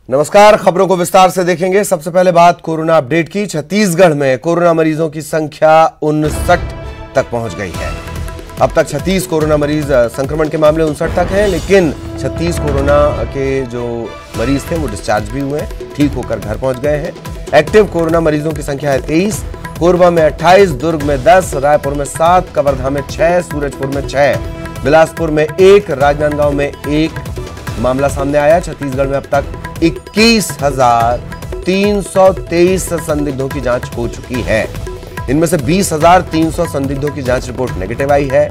नमस्कार, खबरों को विस्तार से देखेंगे। सबसे पहले बात कोरोना अपडेट की। छत्तीसगढ़ में कोरोना मरीजों की संख्या 59 तक पहुंच गई है। अब तक 36 कोरोना मरीज, संक्रमण के मामले 59 तक हैं, लेकिन 36 कोरोना के जो मरीज थे वो डिस्चार्ज भी हुए, ठीक होकर घर पहुंच गए हैं। एक्टिव कोरोना मरीजों की संख्या है 23, कोरबा में 28, दुर्ग में 10, रायपुर में 7, कवर्धा में 6, सूरजपुर में 6, बिलासपुर में 1, राजनांदगांव में 1 मामला सामने आया। छत्तीसगढ़ में अब तक 21,323 संदिग्धों की जांच हो चुकी है। इनमें से 20,300 संदिग्धों की जांच रिपोर्ट नेगेटिव आई है।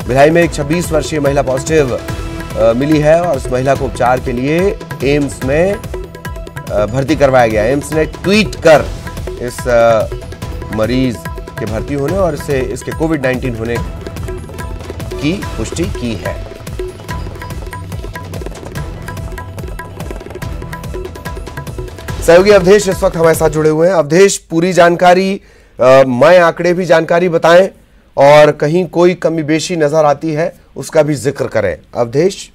भिलाई में एक 26 वर्षीय महिला पॉजिटिव मिली है और इस महिला को उपचार के लिए एम्स में भर्ती करवाया गया। एम्स ने ट्वीट कर इस मरीज के भर्ती होने और इसके कोविड-19 होने की पुष्टि की है। सहयोगी अवधेश इस वक्त हमारे साथ जुड़े हुए हैं। अवधेश, पूरी जानकारी, मय आंकड़े भी जानकारी बताएं और कहीं कोई कमी बेशी नजर आती है उसका भी जिक्र करें। अवधेश,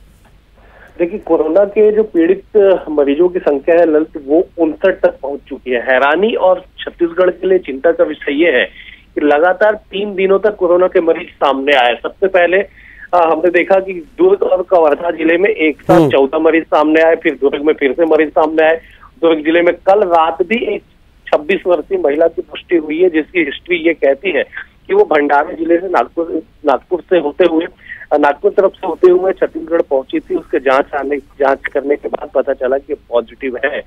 देखिए, कोरोना के जो पीड़ित मरीजों की संख्या है ललित, वो 59 तक पहुंच चुकी है। हैरानी और छत्तीसगढ़ के लिए चिंता का विषय ये है कि लगातार 3 दिनों तक कोरोना के मरीज सामने आए। सबसे पहले हमने देखा कि दुर्ग और कवर्धा जिले में एक साथ 14 मरीज सामने आए, फिर दुर्ग में फिर से मरीज सामने आए। दुर्ग जिले में कल रात भी एक 26 वर्षीय महिला की पुष्टि हुई है, जिसकी हिस्ट्री ये कहती है कि वो भंडारा जिले से नागपुर तरफ से होते हुए छत्तीसगढ़ पहुंची थी। उसके जांच करने के बाद पता चला कि पॉजिटिव है।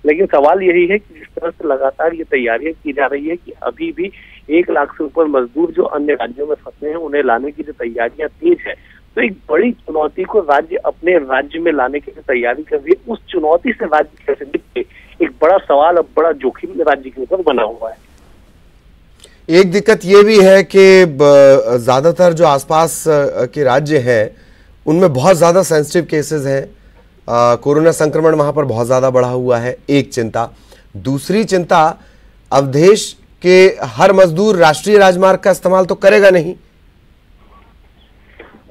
लेकिन सवाल यही है कि जिस तरह से लगातार ये तैयारियां की जा रही है कि अभी भी 1 लाख से ऊपर मजदूर जो अन्य राज्यों में फंसे हैं उन्हें लाने की जो तैयारियां तेज है, तो एक बड़ी चुनौती को राज्य अपने राज्य में लाने की तैयारी कर रही है। उस चुनौती से राज्य कैसे निपटे, एक बड़ा सवाल, अब बड़ा जोखिम राज्य के ऊपर बना हुआ है। एक दिक्कत ये भी है कि ज्यादातर जो आसपास के राज्य हैं उनमें बहुत ज्यादा सेंसिटिव केसेस हैं। कोरोना संक्रमण वहां पर बहुत ज्यादा बढ़ा हुआ है, एक चिंता। दूसरी चिंता, अवधेश के हर मजदूर राष्ट्रीय राजमार्ग का इस्तेमाल तो करेगा नहीं।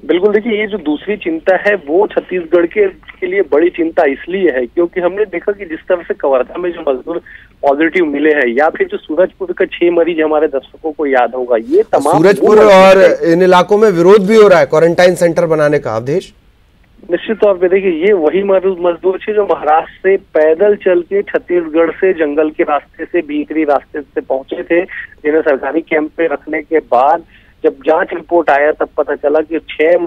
बिल्कुल, देखिए, ये जो दूसरी चिंता है वो छत्तीसगढ़ के लिए बड़ी चिंता इसलिए है क्योंकि हमने देखा कि जिस तरह से कवर्धा में जो मजदूर पॉजिटिव मिले हैं, या फिर जो सूरजपुर का 6 मरीज हमारे दर्शकों को याद होगा, ये तमाम सूरजपुर और इन इलाकों में विरोध भी हो रहा है क्वारंटाइन सेंटर बनाने का। अवधेश, निश्चित तौर पे देखिए, ये वही मजदूर थे जो महाराष्ट्र से पैदल चल के छत्तीसगढ़ से जंगल के रास्ते से, भीतरी रास्ते से पहुंचे थे, जिन्हें सरकारी कैंप पे रखने के बाद जब जांच रिपोर्ट आया तब पता चला कि 6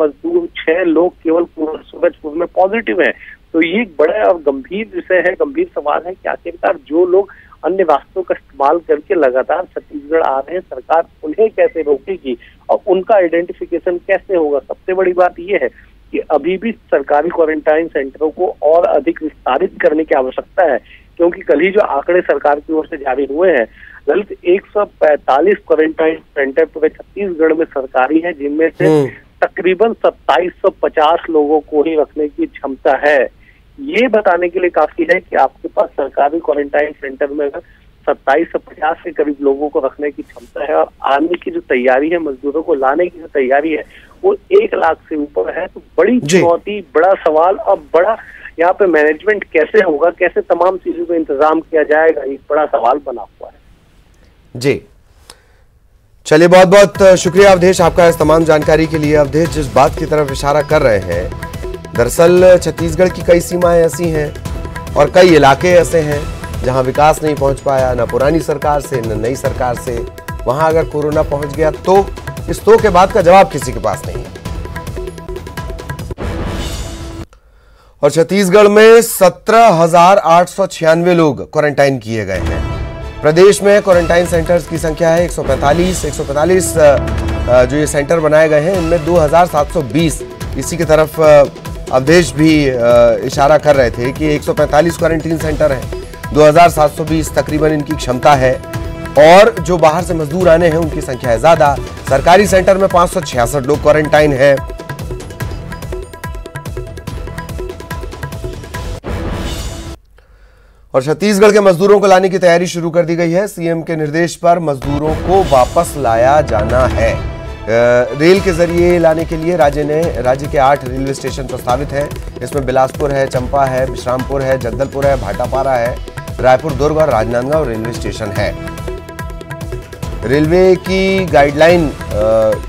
लोग केवल सूरजपुर में पॉजिटिव हैं। तो ये एक बड़ा और गंभीर विषय है, गंभीर सवाल है कि आखिरकार जो लोग अन्य रास्तों का इस्तेमाल करके लगातार छत्तीसगढ़ आ रहे हैं, सरकार उन्हें कैसे रोकेगी और उनका आइडेंटिफिकेशन कैसे होगा। सबसे बड़ी बात यह है कि अभी भी सरकारी क्वारंटाइन सेंटरों को और अधिक विस्तारित करने की आवश्यकता है, क्योंकि कल ही जो आंकड़े सरकार की ओर से जारी हुए हैं ललित, 145 क्वारंटाइन सेंटर पूरे छत्तीसगढ़ में सरकारी है, जिनमें से तकरीबन 2750 लोगों को ही रखने की क्षमता है। ये बताने के लिए काफी है कि आपके पास सरकारी क्वारंटाइन सेंटर में 27 से 50 के करीब लोगों को रखने की क्षमता है और आने की जो तैयारी है, मजदूरों को लाने की जो तैयारी है वो 1 लाख से ऊपर है। तो बड़ी चुनौती, बड़ा सवाल, और बड़ा यहाँ पे मैनेजमेंट कैसे होगा, कैसे तमाम चीजों का इंतजाम किया जाएगा, एक बड़ा सवाल बना हुआ है। जी, चलिए, बहुत बहुत शुक्रिया अवधेश आपका इस तमाम जानकारी के लिए। अवधेश जिस बात की तरफ इशारा कर रहे हैं, दरअसल छत्तीसगढ़ की कई सीमाएं ऐसी हैं और कई इलाके ऐसे हैं जहां विकास नहीं पहुंच पाया, न पुरानी सरकार से न नई सरकार से। वहां अगर कोरोना पहुंच गया तो इस तो के बाद का जवाब किसी के पास नहीं है। और छत्तीसगढ़ में 17,896 लोग क्वारंटाइन किए गए हैं। प्रदेश में क्वारंटाइन सेंटर्स की संख्या है 145 जो ये सेंटर बनाए गए हैं, इनमें 2,720। इसी की तरफ अवधेश भी इशारा कर रहे थे कि 145 क्वारंटाइन सेंटर हैं, 2,720 तकरीबन इनकी क्षमता है, और जो बाहर से मजदूर आने हैं उनकी संख्या है ज्यादा। सरकारी सेंटर में 566 लोग क्वारंटाइन हैं। और छत्तीसगढ़ के मजदूरों को लाने की तैयारी शुरू कर दी गई है। सीएम के निर्देश पर मजदूरों को वापस लाया जाना है। रेल के जरिए लाने के लिए राज्य के 8 रेलवे स्टेशन प्रस्तावित हैं। इसमें बिलासपुर है, चंपा है, विश्रामपुर है, जगदलपुर है, भाटापारा है, रायपुर, दुर्ग और राजनांदगांव रेलवे स्टेशन है। रेलवे की गाइडलाइन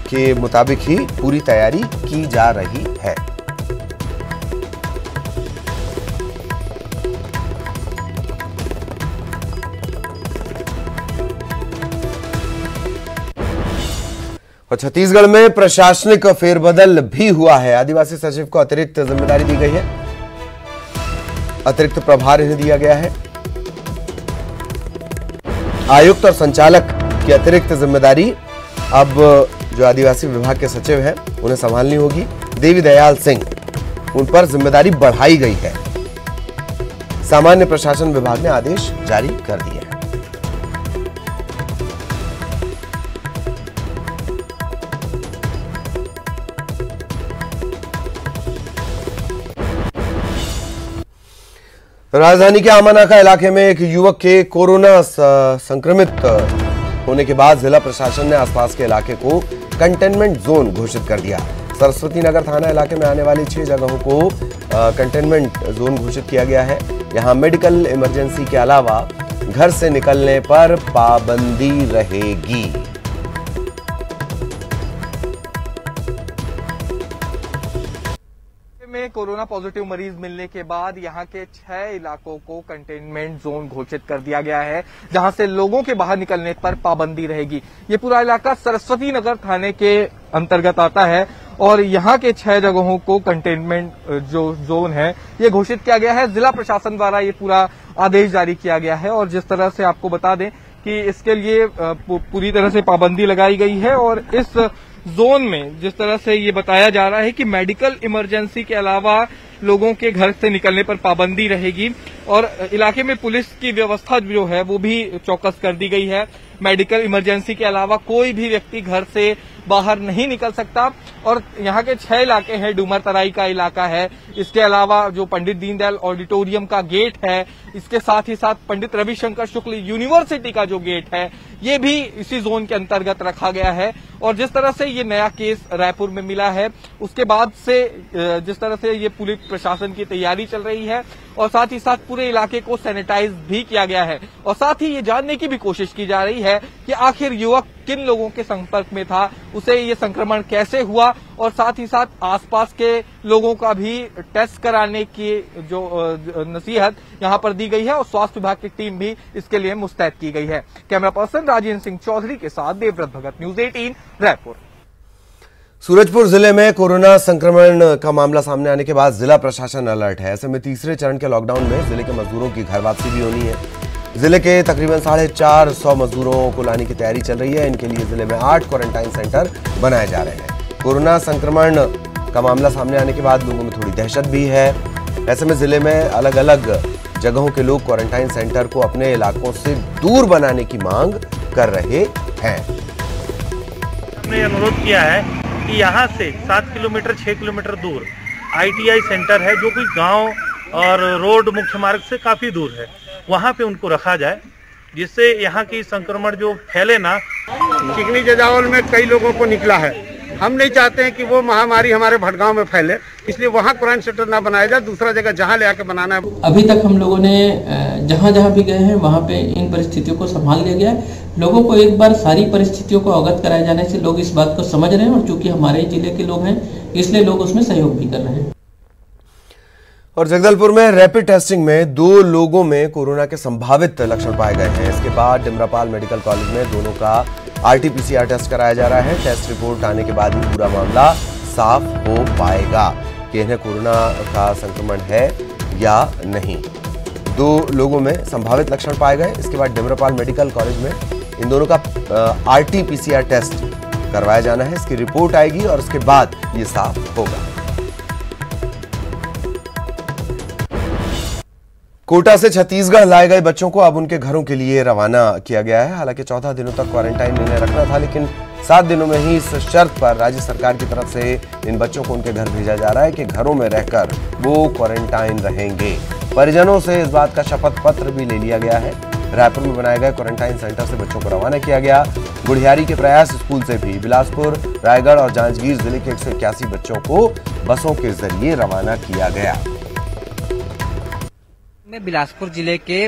के मुताबिक ही पूरी तैयारी की जा रही है। और छत्तीसगढ़ में प्रशासनिक फेरबदल भी हुआ है। आदिवासी सचिव को अतिरिक्त जिम्मेदारी दी गई है, अतिरिक्त प्रभार इन्हें दिया गया है। आयुक्त और संचालक की अतिरिक्त जिम्मेदारी अब जो आदिवासी विभाग के सचिव हैं उन्हें संभालनी होगी। देवी दयाल सिंह, उन पर जिम्मेदारी बढ़ाई गई है। सामान्य प्रशासन विभाग ने आदेश जारी कर दिए हैं। राजधानी के आमानाका इलाके में एक युवक के कोरोना संक्रमित होने के बाद जिला प्रशासन ने आसपास के इलाके को कंटेनमेंट जोन घोषित कर दिया। सरस्वती नगर थाना इलाके में आने वाली 6 जगहों को कंटेनमेंट जोन घोषित किया गया है। यहां मेडिकल इमरजेंसी के अलावा घर से निकलने पर पाबंदी रहेगी। में कोरोना पॉजिटिव मरीज मिलने के बाद यहां के 6 इलाकों को कंटेनमेंट जोन घोषित कर दिया गया है, जहां से लोगों के बाहर निकलने पर पाबंदी रहेगी। ये पूरा इलाका सरस्वती नगर थाने के अंतर्गत आता है और यहां के 6 जगहों को कंटेनमेंट जो जोन है ये घोषित किया गया है। जिला प्रशासन द्वारा ये पूरा आदेश जारी किया गया है और जिस तरह से आपको बता दें कि इसके लिए पूरी तरह से पाबंदी लगाई गई है और इस जोन में जिस तरह से ये बताया जा रहा है कि मेडिकल इमरजेंसी के अलावा लोगों के घर से निकलने पर पाबंदी रहेगी और इलाके में पुलिस की व्यवस्था जो है वो भी चौकस कर दी गई है। मेडिकल इमरजेंसी के अलावा कोई भी व्यक्ति घर से बाहर नहीं निकल सकता और यहाँ के 6 इलाके हैं। डूमर तराई का इलाका है, इसके अलावा जो पंडित दीनदयाल ऑडिटोरियम का गेट है, इसके साथ ही साथ पंडित रविशंकर शुक्ल यूनिवर्सिटी का जो गेट है ये भी इसी जोन के अंतर्गत रखा गया है। और जिस तरह से ये नया केस रायपुर में मिला है उसके बाद से जिस तरह से ये पुलिस प्रशासन की तैयारी चल रही है और साथ ही साथ पूरे इलाके को सैनिटाइज भी किया गया है और साथ ही ये जानने की भी कोशिश की जा रही है कि आखिर युवक किन लोगों के संपर्क में था, उसे ये संक्रमण कैसे हुआ और साथ ही साथ आसपास के लोगों का भी टेस्ट कराने की जो नसीहत यहां पर दी गई है और स्वास्थ्य विभाग की टीम भी इसके लिए मुस्तैद की गई है। कैमरा पर्सन राजेंद्र सिंह चौधरी के साथ देवव्रत भगत, न्यूज 18 रायपुर। सूरजपुर जिले में कोरोना संक्रमण का मामला सामने आने के बाद जिला प्रशासन अलर्ट है। ऐसे में तीसरे चरण के लॉकडाउन में जिले के मजदूरों की घर वापसी भी होनी है। जिले के तकरीबन 450 मजदूरों को लाने की तैयारी चल रही है। इनके लिए जिले में 8 क्वारंटाइन सेंटर बनाए जा रहे हैं। कोरोना संक्रमण का मामला सामने आने के बाद लोगों में थोड़ी दहशत भी है। ऐसे में जिले में अलग अलग जगहों के लोग क्वारंटाइन सेंटर को अपने इलाकों से दूर बनाने की मांग कर रहे हैं। हमने अनुरोध किया है कि यहाँ से 7 किलोमीटर 6 किलोमीटर दूर ITI सेंटर है जो कि गांव और रोड मुख्य मार्ग से काफी दूर है, वहाँ पे उनको रखा जाए जिससे यहाँ की संक्रमण जो फैले ना। चिकनी जजावल में कई लोगों को निकला है, हम नहीं चाहते हैं कि वो महामारी हमारे भटगांव में फैले, इसलिए वहाँ क्वारंटाइन सेंटर ना बनाया जाए, दूसरा जगह जहाँ ले आके बनाना है। अभी तक हम लोगों ने जहाँ जहाँ भी गए हैं वहाँ पे इन परिस्थितियों को संभाल लिया गया है। लोगों को एक बार सारी परिस्थितियों को अवगत कराए जाने से लोग इस बात को समझ रहे हैं और चूंकि हमारे जिले के लोग हैं इसलिए लोग उसमें सहयोग भी कर रहे हैं। और जगदलपुर में रैपिड टेस्टिंग में 2 लोगों में कोरोना के संभावित लक्षण पाए गए हैं। इसके बाद डिमरापाल मेडिकल कॉलेज में दोनों का RT-PCR टेस्ट कराया जा रहा है। टेस्ट रिपोर्ट आने के बाद ही पूरा मामला साफ हो पाएगा कि इन्हें कोरोना का संक्रमण है या नहीं। 2 लोगों में संभावित लक्षण पाए गए। इसके बाद डिमरापाल मेडिकल कॉलेज में इन दोनों का RT-PCR टेस्ट करवाया जाना है। इसकी रिपोर्ट आएगी और उसके बाद ये साफ होगा। कोटा से छत्तीसगढ़ लाए गए बच्चों को अब उनके घरों के लिए रवाना किया गया है। हालांकि 14 दिनों तक क्वारंटाइन इन्हें रखना था, लेकिन 7 दिनों में ही इस शर्त पर राज्य सरकार की तरफ से इन बच्चों को उनके घर भेजा जा रहा है कि घरों में रहकर वो क्वारंटाइन रहेंगे। परिजनों से इस बात का शपथ पत्र भी ले लिया गया है। रायपुर में बनाए गए क्वारंटाइन सेंटर से बच्चों को रवाना किया गया। गुढ़ियारी के प्रयास स्कूल से भी बिलासपुर, रायगढ़ और जांजगीर जिले के 181 बच्चों को बसों के जरिए रवाना किया गया। बिलासपुर जिले के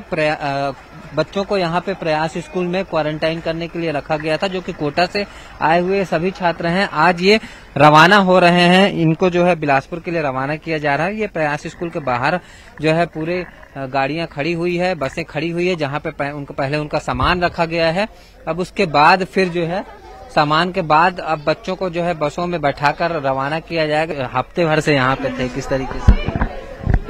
बच्चों को यहाँ पे प्रयास स्कूल में क्वारंटाइन करने के लिए रखा गया था, जो कि कोटा से आए हुए सभी छात्र हैं। आज ये रवाना हो रहे हैं, इनको जो है बिलासपुर के लिए रवाना किया जा रहा है। ये प्रयास स्कूल के बाहर जो है पूरे गाड़ियां खड़ी हुई है, बसें खड़ी हुई है, जहाँ पे उनको पहले उनका सामान रखा गया है। अब उसके बाद फिर जो है सामान के बाद अब बच्चों को जो है बसों में बैठाकर रवाना किया जाएगा। हफ्ते भर से यहाँ पे थे, किस तरीके से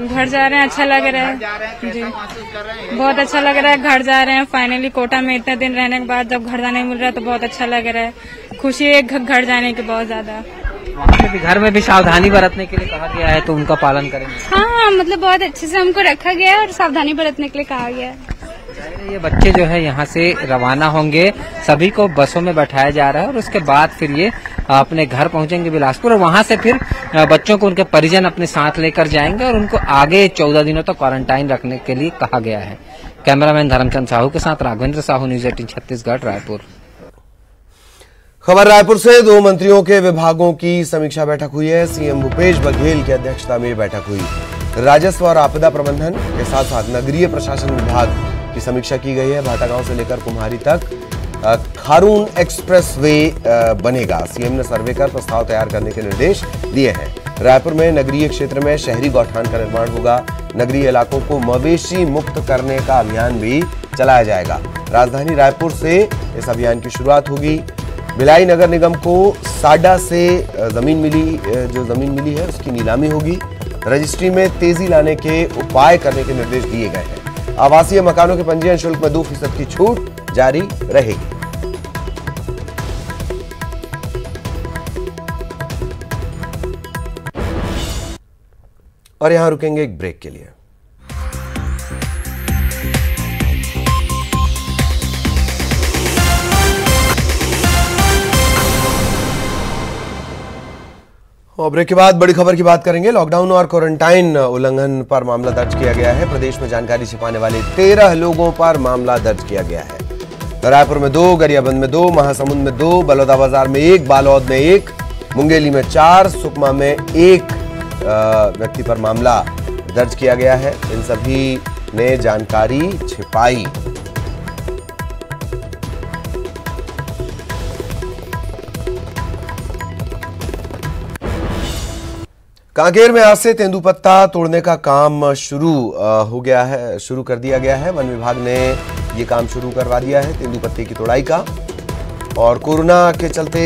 घर जा रहे हैं, अच्छा लग रहा है जी, बहुत अच्छा लग रहा है। घर जा रहे हैं फाइनली, कोटा में इतने दिन रहने के बाद जब घर जाने मिल रहा है तो बहुत अच्छा लग रहा है। खुशी है घर जाने की बहुत ज्यादा। घर में भी सावधानी बरतने के लिए कहा गया है, तो उनका पालन करेंगे? हाँ, मतलब बहुत अच्छे से हमको रखा गया है और सावधानी बरतने के लिए कहा गया है। ये बच्चे जो है यहाँ से रवाना होंगे, सभी को बसों में बैठाया जा रहा है और उसके बाद फिर ये अपने घर पहुंचेंगे बिलासपुर, और वहां से फिर बच्चों को उनके परिजन अपने साथ लेकर जाएंगे और उनको आगे 14 दिनों तक क्वारंटाइन रखने के लिए कहा गया है। कैमरामैन धर्मचंद साहू के साथ राघवेंद्र साहू, न्यूज 18 छत्तीसगढ़, रायपुर। खबर रायपुर से 2 मंत्रियों के विभागों की समीक्षा बैठक हुई है। सीएम भूपेश बघेल की अध्यक्षता में बैठक हुई। राजस्व और आपदा प्रबंधन के साथ साथ नगरीय प्रशासन विभाग की समीक्षा की गई है। भाटागांव से लेकर कुम्हारी तक खारून एक्सप्रेस वे बनेगा। सीएम ने सर्वे कर प्रस्ताव तैयार करने के निर्देश दिए हैं। रायपुर में नगरीय क्षेत्र में शहरी गौठान का निर्माण होगा। नगरीय इलाकों को मवेशी मुक्त करने का अभियान भी चलाया जाएगा। राजधानी रायपुर से इस अभियान की शुरुआत होगी। भिलाई नगर निगम को साडा से जमीन मिली है उसकी नीलामी होगी। रजिस्ट्री में तेजी लाने के उपाय करने के निर्देश दिए गए हैं। आवासीय मकानों के पंजीयन शुल्क में 2% की छूट जारी रहेगी। और यहां रुकेंगे एक ब्रेक के लिए। और ब्रेक के बाद बड़ी खबर की बात करेंगे। लॉकडाउन और क्वारंटाइन उल्लंघन पर मामला दर्ज किया गया है। प्रदेश में जानकारी छिपाने वाले 13 लोगों पर मामला दर्ज किया गया है। रायपुर में 2, गरियाबंद में 2, महासमुंद में 2, बलौदाबाजार में 1, बालोद में 1, मुंगेली में 4, सुकमा में 1 व्यक्ति पर मामला दर्ज किया गया है। इन सभी ने जानकारी छिपाई। कांकेर में आज से तेंदुपत्ता तोड़ने का काम शुरू कर दिया गया है। वन विभाग ने ये काम शुरू करवा दिया है तेंदुपत्ते की तोड़ाई का। और कोरोना के चलते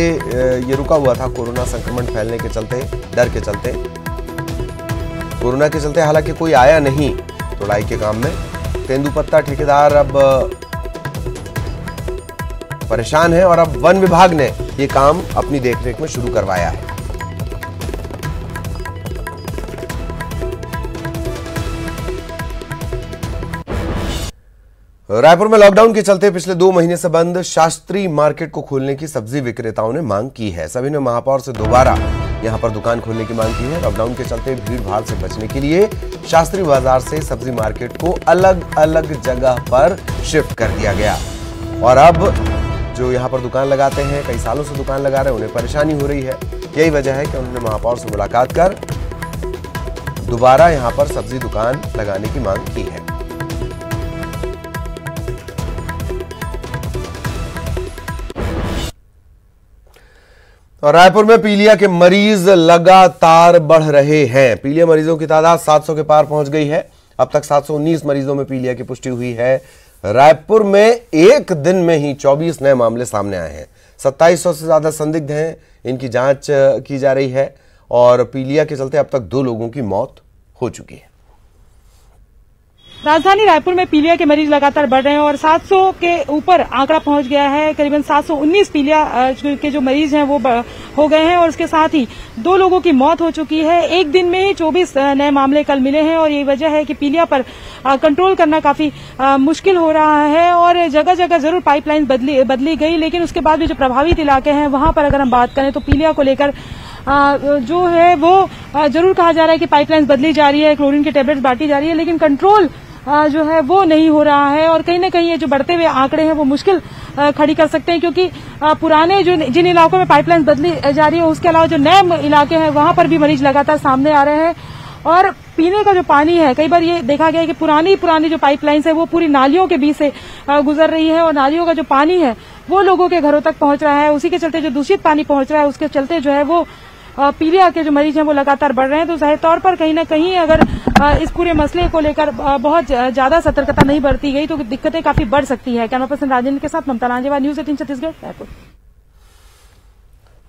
ये रुका हुआ था, कोरोना संक्रमण फैलने के चलते, डर के चलते, कोरोना के चलते हालांकि कोई आया नहीं तोड़ाई के काम में। तेंदुपत्ता ठेकेदार अब परेशान है और अब वन विभाग ने ये काम अपनी देखरेख में शुरू करवाया है। रायपुर में लॉकडाउन के चलते पिछले 2 महीने से बंद शास्त्री मार्केट को खोलने की सब्जी विक्रेताओं ने मांग की है। सभी ने महापौर से दोबारा यहां पर दुकान खोलने की मांग की है। लॉकडाउन के चलते भीड़ भाड़ से बचने के लिए शास्त्री बाजार से सब्जी मार्केट को अलग अलग जगह पर शिफ्ट कर दिया गया। और अब जो यहां पर दुकान लगाते हैं, कई सालों से दुकान लगा रहे हैं, उन्हें परेशानी हो रही है। यही वजह है कि उन्होंने महापौर से मुलाकात कर दोबारा यहां पर सब्जी दुकान लगाने की मांग की है। और रायपुर में पीलिया के मरीज लगातार बढ़ रहे हैं। पीलिया मरीजों की तादाद 700 के पार पहुंच गई है। अब तक 719 मरीजों में पीलिया की पुष्टि हुई है। रायपुर में एक दिन में ही 24 नए मामले सामने आए हैं। 2700 से ज्यादा संदिग्ध हैं, इनकी जांच की जा रही है। और पीलिया के चलते अब तक 2 लोगों की मौत हो चुकी है। राजधानी रायपुर में पीलिया के मरीज लगातार बढ़ रहे हैं और 700 के ऊपर आंकड़ा पहुंच गया है। करीबन 719 पीलिया के जो मरीज हैं वो हो गए हैं और उसके साथ ही 2 लोगों की मौत हो चुकी है। एक दिन में ही 24 नए मामले कल मिले हैं और यही वजह है कि पीलिया पर कंट्रोल करना काफी मुश्किल हो रहा है। और जगह जगह जरूर पाइपलाइन बदली गई, लेकिन उसके बाद भी जो प्रभावित इलाके हैं वहां पर अगर हम बात करें तो पीलिया को लेकर जो है वो जरूर कहा जा रहा है कि पाइपलाइन बदली जा रही है, क्लोरीन की टेबलेट्स बांटी जा रही है, लेकिन कंट्रोल जो है वो नहीं हो रहा है। और कहीं ना कहीं ये जो बढ़ते हुए आंकड़े हैं वो मुश्किल खड़ी कर सकते हैं, क्योंकि पुराने जो जिन इलाकों में पाइपलाइन बदली जा रही है उसके अलावा जो नए इलाके हैं वहां पर भी मरीज लगातार सामने आ रहे हैं। और पीने का जो पानी है, कई बार ये देखा गया है कि पुरानी जो पाइपलाइंस है वो पूरी नालियों के बीच से गुजर रही है और नालियों का जो पानी है वो लोगों के घरों तक पहुंच रहा है। उसी के चलते जो दूषित पानी पहुंच रहा है उसके चलते जो है वो पीलिया के जो मरीज हैं वो लगातार बढ़ रहे हैं। तो जाहिर तौर पर कहीं ना कहीं अगर इस पूरे मसले को लेकर बहुत ज्यादा सतर्कता नहीं बरती गई तो दिक्कतें काफी बढ़ सकती है। कैमरा पर्सन राजेंद्र के साथ ममता लांजेवाल, न्यूज 18 छत्तीसगढ़, रायपुर।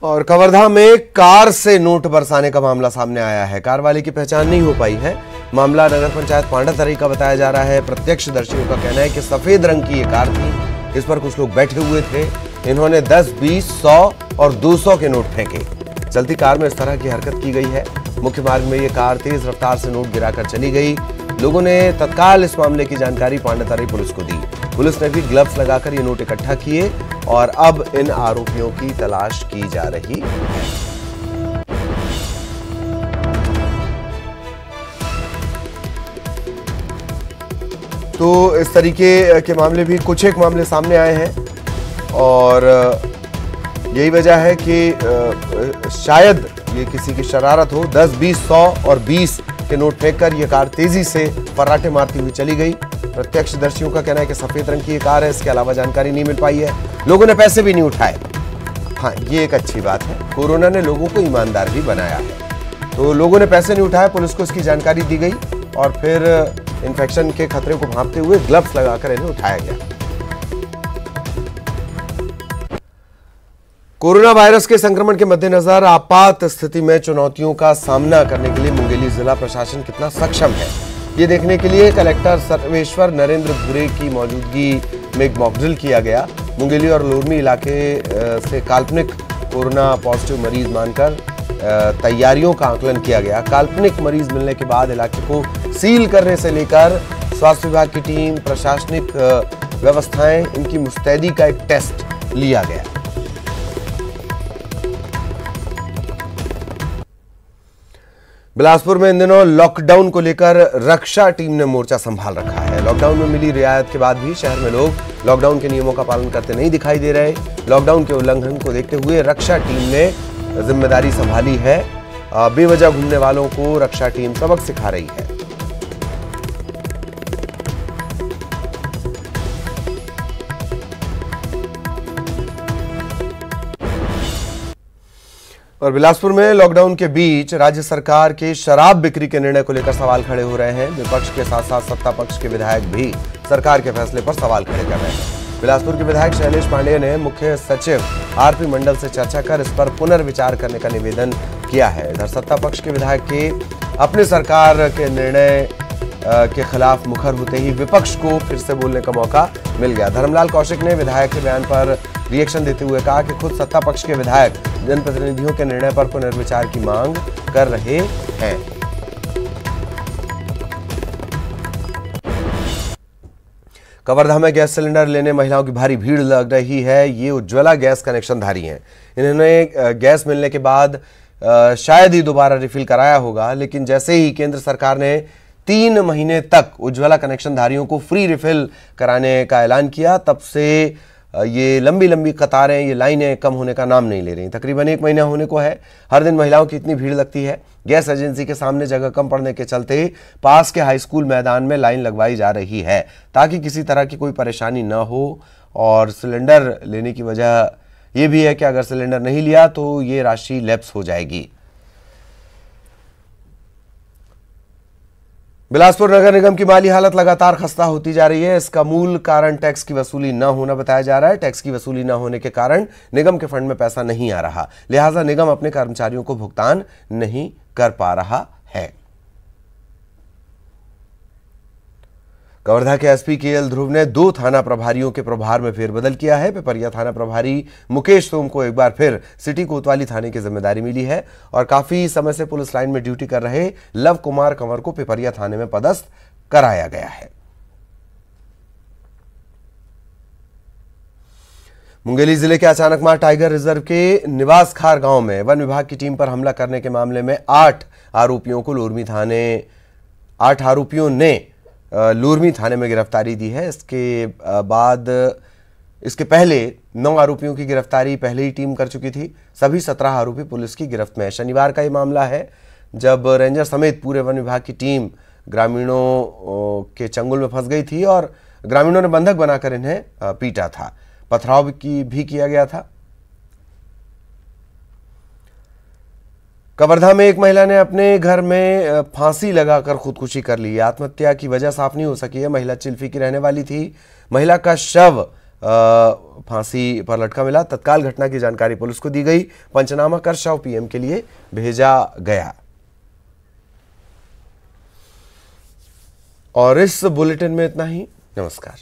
और कवर्धा में कार से नोट बरसाने का मामला सामने आया है। कार वाले की पहचान नहीं हो पाई है। मामला नगर पंचायत पांडातरी का बताया जा रहा है। प्रत्यक्षदर्शियों का कहना है कि सफेद रंग की ये कार थी, इस पर कुछ लोग बैठे हुए थे। इन्होंने 10, 20, 100 और 200 के नोट फेंके। चलती कार में इस तरह की हरकत की गई है। मुख्य मार्ग में ये कार तेज रफ्तार से नोट गिराकर चली गई। लोगों ने तत्काल इस मामले की जानकारी पांडातरी पुलिस को दी। पुलिस ने भी ग्लव्स लगाकर ये नोट इकट्ठा किए और अब इन आरोपियों की तलाश की जा रही है। तो इस तरीके के मामले भी कुछ एक मामले सामने आए हैं और यही वजह है कि शायद ये किसी की शरारत हो। 10, 20, 100 और 20 के नोट फेंककर ये कार तेजी से फर्राटे मारती हुई चली गई। प्रत्यक्षदर्शियों का कहना है कि सफेद रंग की ये कार है, इसके अलावा जानकारी नहीं मिल पाई है। लोगों ने पैसे भी नहीं उठाए। हाँ, ये एक अच्छी बात है। कोरोना ने लोगों को ईमानदार भी बनाया है। तो लोगों ने पैसे नहीं उठाए, पुलिस को इसकी जानकारी दी गई और फिर इन्फेक्शन के खतरे को भांपते हुए ग्लव्स लगाकर इन्हें उठाया गया। कोरोना वायरस के संक्रमण के मद्देनजर आपात स्थिति में चुनौतियों का सामना करने के लिए मुंगेली जिला प्रशासन कितना सक्षम है, ये देखने के लिए कलेक्टर सर्वेश्वर नरेंद्र भूरे की मौजूदगी में एक मॉकड्रिल किया गया। मुंगेली और लोरमी इलाके से काल्पनिक कोरोना पॉजिटिव मरीज मानकर तैयारियों का आकलन किया गया। काल्पनिक मरीज मिलने के बाद इलाके को सील करने से लेकर स्वास्थ्य विभाग की टीम, प्रशासनिक व्यवस्थाएं, इनकी मुस्तैदी का एक टेस्ट लिया गया। बिलासपुर में इन दिनों लॉकडाउन को लेकर रक्षा टीम ने मोर्चा संभाल रखा है। लॉकडाउन में मिली रियायत के बाद भी शहर में लोग लॉकडाउन के नियमों का पालन करते नहीं दिखाई दे रहे। लॉकडाउन के उल्लंघन को देखते हुए रक्षा टीम ने जिम्मेदारी संभाली है। बेवजह घूमने वालों को रक्षा टीम सबक सिखा रही है। और बिलासपुर में लॉकडाउन के बीच राज्य सरकार के शराब बिक्री के निर्णय को लेकर सवाल खड़े हो रहे हैं। विपक्ष के साथ साथ सत्ता पक्ष के विधायक भी सरकार के फैसले पर सवाल खड़े कर रहे हैं। बिलासपुर के विधायक शैलेश पांडेय ने मुख्य सचिव आरपी मंडल से चर्चा कर इस पर पुनर्विचार करने का निवेदन किया है। इधर सत्ता पक्ष के विधायक के अपने सरकार के निर्णय के खिलाफ मुखर होते ही विपक्ष को फिर से बोलने का मौका मिल गया। धर्मलाल कौशिक ने विधायक के बयान पर रिएक्शन देते हुए कहा कि खुद सत्ता पक्ष के विधायक जनप्रतिनिधियों के निर्णय पर पुनर्विचार की मांग कर रहे हैं। कवर्धा में गैस सिलेंडर लेने महिलाओं की भारी भीड़ लग रही है। ये उज्ज्वला गैस कनेक्शनधारी हैं। इन्होंने गैस मिलने के बाद शायद ही दोबारा रिफिल कराया होगा, लेकिन जैसे ही केंद्र सरकार ने 3 महीने तक उज्ज्वला कनेक्शनधारियों को फ्री रिफिल कराने का ऐलान किया, तब से ये लंबी लंबी कतारें, ये लाइनें कम होने का नाम नहीं ले रही। तकरीबन 1 महीना होने को है। हर दिन महिलाओं की इतनी भीड़ लगती है। गैस एजेंसी के सामने जगह कम पड़ने के चलते पास के हाई स्कूल मैदान में लाइन लगवाई जा रही है ताकि किसी तरह की कोई परेशानी न हो। और सिलेंडर लेने की वजह यह भी है कि अगर सिलेंडर नहीं लिया तो ये राशि लैप्स हो जाएगी। बिलासपुर नगर निगम की माली हालत लगातार खस्ता होती जा रही है। इसका मूल कारण टैक्स की वसूली न होना बताया जा रहा है। टैक्स की वसूली न होने के कारण निगम के फंड में पैसा नहीं आ रहा, लिहाजा निगम अपने कर्मचारियों को भुगतान नहीं कर पा रहा है। कवर्धा के एसपी केएल ध्रुव ने 2 थाना प्रभारियों के प्रभार में फेरबदल किया है। पिपरिया थाना प्रभारी मुकेश सोम को एक बार फिर सिटी कोतवाली थाने की जिम्मेदारी मिली है और काफी समय से पुलिस लाइन में ड्यूटी कर रहे लव कुमार कंवर को पिपरिया थाने में पदस्थ कराया गया है। मुंगेली जिले के अचानकमार टाइगर रिजर्व के निवास खार गांव में वन विभाग की टीम पर हमला करने के मामले में 8 आरोपियों ने लूरमी थाने में गिरफ्तारी दी है। इसके पहले 9 आरोपियों की गिरफ्तारी पहले ही टीम कर चुकी थी। सभी 17 आरोपी पुलिस की गिरफ्त में है। शनिवार का ये मामला है जब रेंजर समेत पूरे वन विभाग की टीम ग्रामीणों के चंगुल में फंस गई थी और ग्रामीणों ने बंधक बनाकर इन्हें पीटा था। पथराव भी किया गया था। कवर्धा में एक महिला ने अपने घर में फांसी लगाकर खुदकुशी कर ली। आत्महत्या की वजह साफ नहीं हो सकी है। महिला चिल्फी की रहने वाली थी। महिला का शव फांसी पर लटका मिला। तत्काल घटना की जानकारी पुलिस को दी गई। पंचनामा कर शव पीएम के लिए भेजा गया। और इस बुलेटिन में इतना ही। नमस्कार।